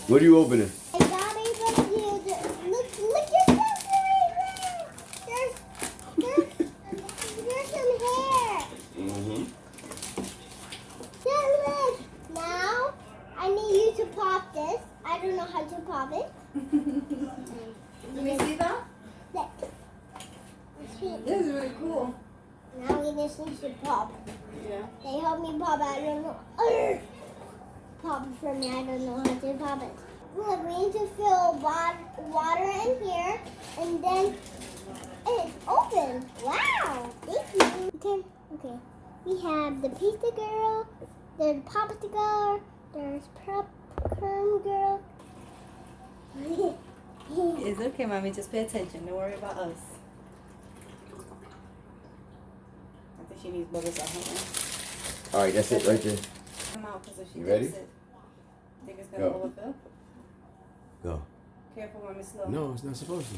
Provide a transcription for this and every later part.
What are you opening? I got it from you. Look yourself right there. There's some hair. Mm-hmm. Look. Now, I need you to pop this. I don't know how to pop it. Let me see that. Look. This is really cool. Now we just need to pop. Yeah. They help me pop it. I don't know. Pop it for me. I don't know how to pop it. Look, we need to fill water in here, and then it's open. Wow! Thank you. Okay. We have the pizza girl. There's popsicle. There's popcorn girl. It's okay, mommy. Just pay attention. Don't worry about us. I think she needs bubbles at home. All right, that's it right there. Come out because if she You ready? takes it, think it's gonna Go. overfill? Go. Careful, mommy. Slow. No, it's not supposed to.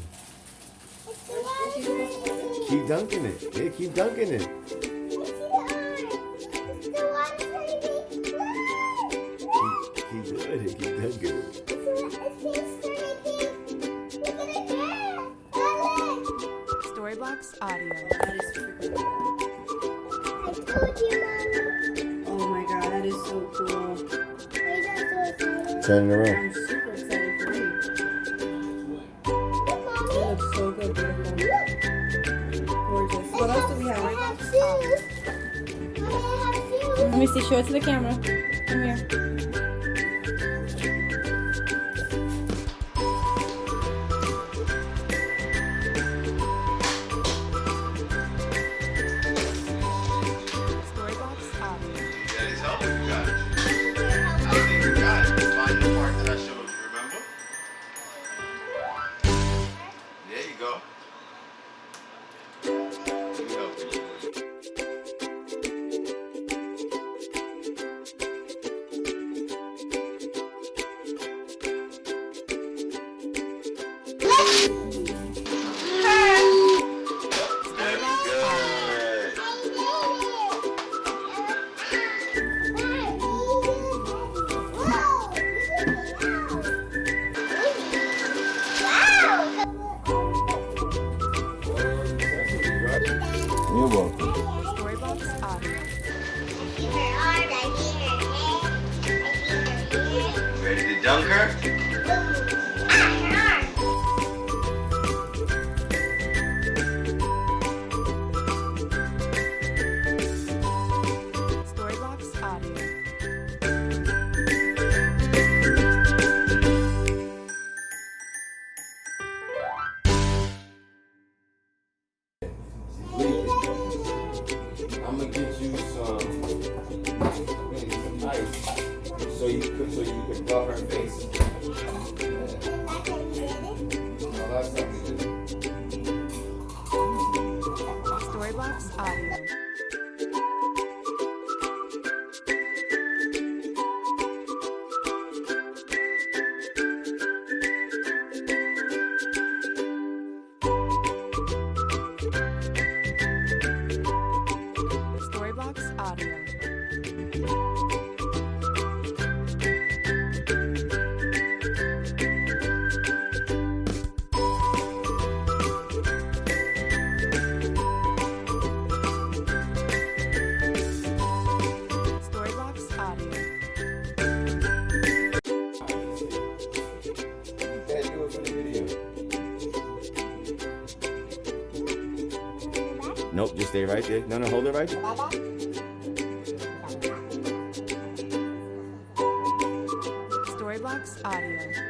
It's the water. Keep dunking it. Yeah, keep dunking it. It's the water. Keep doing it. Keep dunking it. Storybox Audio. That is freaking cool. I told you, Mama. Oh my god, that is so cool. Wait, I'm so excited. Turn it around. I'm super excited for you. Look, It Mommy. looks so good, beautiful. Look. Gorgeous. What else do we I have? have shoes. Mommy, I have shoes. Let me see. Show it to the camera. Come here. Storybox Audio. Yeah, it's helping. You got it. I think you got it. Find the part that I showed you, remember? There you go. Let me help you. You're welcome. Storybox Audio. Ready to dunk her? Storybox Audio. I'm gonna get you some ice so you can rub her face. No, that's something to do. Storybox Audio. Storybox Audio. Storybox Audio. You can't do it for the video. Nope, just stay right there. No, hold it right there. Storybox Audio.